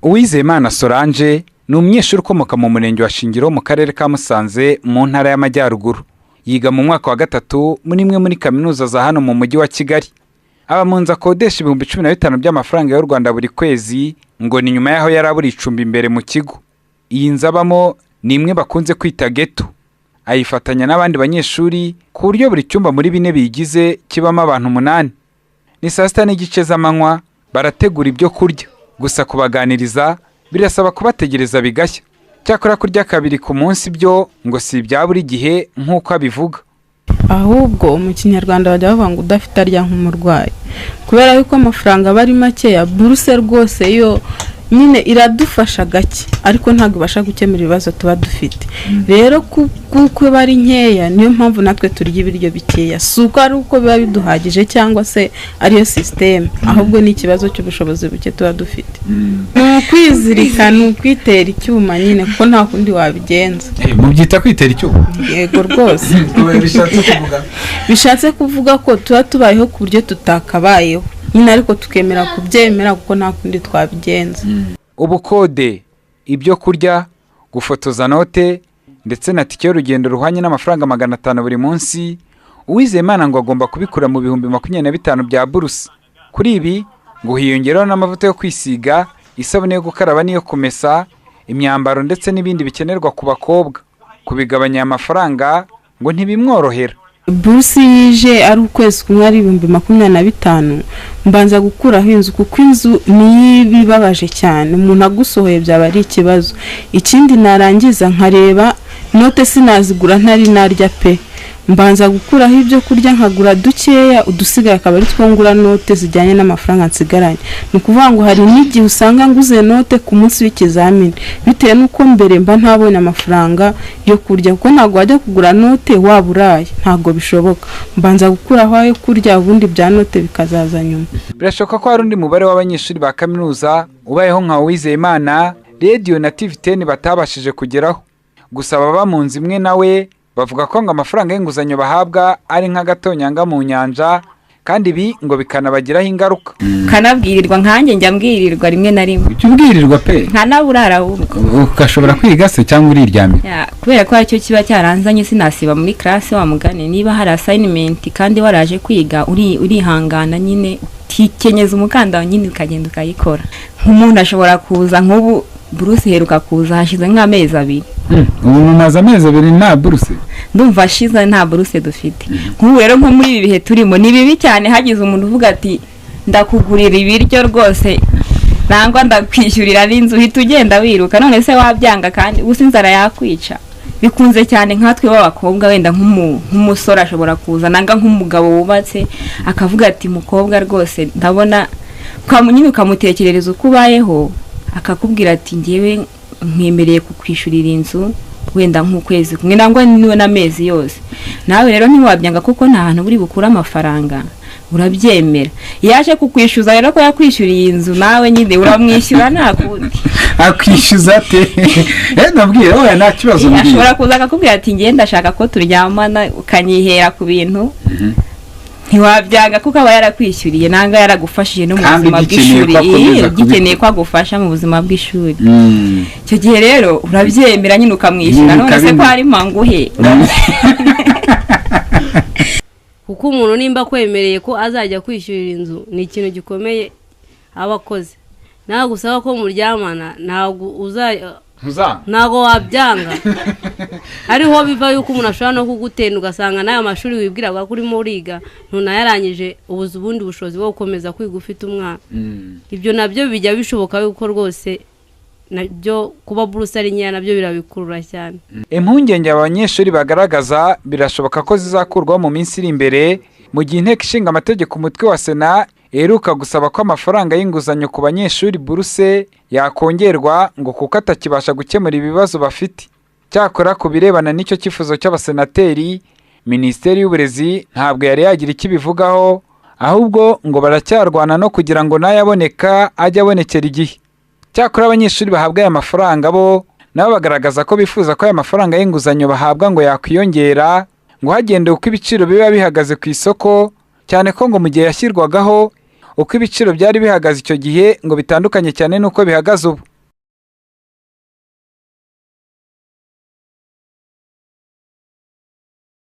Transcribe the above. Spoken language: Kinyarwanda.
Uwizeyimana Solange ni umunyeshuri ukomoka mu murenge wa Shingiro mu karere ka Musanze mu ntara y'Amajyaruguru. Yiga mu mwaka wa gatatu muri imwe muri kaminuza za hano mu mujyi wa Kigali. Aba mu nzu akodesha 15,000 by'amafaranga y'u Rwanda buri kwezi, ngo ni nyuma yaho yarabura icumbi imbere mu kigo. Iyi nzu abamo ni imwe bakunze kwita ghetto. Ayifatanya n'abandi banyeshuri ku buryo buri cyumba muri 4 bigize kibamo abantu 8. Ni saa 6:30 z'amanywa barategura ibyo kurya, gusa kubaganiriza birasaba kubategereza bigashya. Cyakora kurya kabiri ku munsi byo ngo si ibya buri gihe nk'uko abivuga. Ahubwo mu Kinyarwanda bajya bavuga ngo udafite arya nk'umurwayi, kubera yuko amafaranga bari make ya buruse rwose yo nyine iradufasha gake, ariko ntabwo ibasha gukemura ibibazo tuba dufite. Rero kuko bari nkeya niyo mpamvu natwe turya ibiryo bikeya, suko ari uko biba biduhagije cyangwa se ariyo system, ahubwo ni ikibazo cy'ubushobozi buke tuba dufite. Kwizirika ni ukwitera icyuma nyine, kuko nta kundi wabigenza. Mubyita kwitera icyuma? Yego rwose. Bishatse kuvuga ko tuba tubayeho ku buryo tutakabayeho nyine, ariko tukemera kubyemera kuko nta kundi twabigenza. Ubukode, ibyo kurya, gufotoza note ndetse na tike y'urugendo ruhwanye n'amafaranga 500 buri munsi, Uwizeyimana ngo agomba kubikura mu 25,000 bya buruse. Kuri ibi ngo hiyongeraho n'amavuta yo kwisiga, isabune yo gukaraba n'iyo kumesa, imyambaro ndetse n'ibindi bikenerwa ku bakobwa. Kubigabanya amafaranga ngo ntibimworohera. Buruse yije ari ukwezi kumwe ari 25,000, mbanza gukuraho inzu kuko inzu ni bibabaje cyane, umuntu agusohoye byaba ari ikibazo. Ikindi narangiza nkareba note sinazigura ntari narya pe, mbanza gukuraho ibyo kurya nkagura dukeya, udusigaye akaba ari twongura note zijyanye n'amafaranga nsigaranye. Ni ukuvuga ngo hari n'igihe usanga nguze note ku munsi w'ikizamini, bitewe n'uko mbere mba ntabonye amafaranga yo kurya, kuko ntabwo wajya kugura note waburaye, ntabwo bishoboka. Mbanza gukuraho ayo kurya, ubundi bya note bikazaza nyuma. Birashoboka ko hari undi mubare w'abanyeshuri ba kaminuza ubayeho nka Uwizeyimana Radio na TV10 batabashije kugeraho. Gusa baba mu nzu imwe nawe bavuga ko ngo amafaranga y'inguzanyo bahabwa ari nk'agatonyanga mu nyanja, kandi ibi ngo bikanabagiraho ingaruka. Kanabwirirwa nkanjye njya mbwirirwa rimwe na rimwe. Icyo ubwirirwa pe? Nkanaburara ahubwo. Ukashobora kwiga se cyangwa uriryamye? Kubera ko aricyo kiba cyaranzanye, sinasiba muri classe wa mugane. Niba hari assignment kandi waraje kwiga urihangana nyine, tikenyeza umukanda nyine ukagenda ukayikora. Nk'umuntu ashobora kuza nk'ubu buruse heruka kuza hashize nk'amezi 2. Ubu maze amezi 2 nta buruse? Ndumva ashize nta buruse dufite. Nk'ubu rero nko muri ibi bihe turimo ni bibi cyane, hagize umuntu uvuga ati ndakugurira ibiryo rwose nangwa ndakwishyurira n'inzu, hita ugenda wiruka, none se wabyanga kandi usinzara yakwica. Bikunze cyane nkatwe b'abakobwa, wenda nk'umusore ashobora kuza nanga nk'umugabo wubatse akavuga ati mukobwa rwose ndabona nyine ukamutekerereza uko ubayeho, akakubwira ati ngewe nkwemereye kukwishyurira inzu wenda nk'ukwezi kumwe nangwa niwe n'amezi yose. Nawe rero ntiwabyanga kuko nta hantu buri bukura amafaranga, urabyemera. Yaje kukwishyuza rero ko yakwishyuriye inzu, nawe nyine uramwishyura nta kundi. Akwishyuza ate? Ndabwiye oya nta kibazo mbwiye. Ashobora kuza akakubwira ati ngiye ndashaka ko turyamana, ukanyihera ku bintu. Ntiwabyanga kuko aba yarakwishyuriye nanga yaragufashije no mu buzima bw'ishuri, gikeneye ko agufasha mu buzima bw'ishuri. Icyo gihe rero urabyemera nyine ukamwishyura, none se ko ari manguhe. Kuko umuntu nimba kwemereye ko azajya kwishyurira inzu ni ikintu gikomeye abakoze. Naho gusaba ko muryamana ntago wabyanga. Ariho biva yuko umuntu ashobora no kugutenda ugasanga nayo mashuri wibwiraga kuri muriga ntunayarangije ubundi bushobozi bwo gukomeza kwiga ufite umwana. Ibyo nabyo bijya bishoboka yuko rwose nabyo kuba buruse ari nkeya nabyo birabikurura cyane. Impungenge abanyeshuri bagaragaza birashoboka ko zizakurwa mu minsi iri imbere, mu gihe inteko ishinga amategeko umutwe wa Sena eruka gusaba ko amafaranga y'inguzanyo ku banyeshuri buruse yakongerwa ngo kuko atakibasha gukemura ibibazo bafite. Cyakora ku birebana n'icyo cyifuzo cy'abasenateri, Minisiteri y'Uburezi ntabwo yari yagira ikibivugaho, ahubwo ngo baracyarwana no kugira ngo nayaboneka ajye abonekera igihe. Cyakora abanyeshuri bahabwa aya mafaranga bo nabo bagaragaza ko bifuza ko aya mafaranga y'inguzanyo bahabwa ngo yakwiyongera, ngo hagendewe uko ibiciro biba bihagaze ku isoko, cyane ko ngo mu gihe yashyirwagaho uko ibiciro byari bihagaze icyo gihe ngo bitandukanye cyane n'uko bihagaze ubu.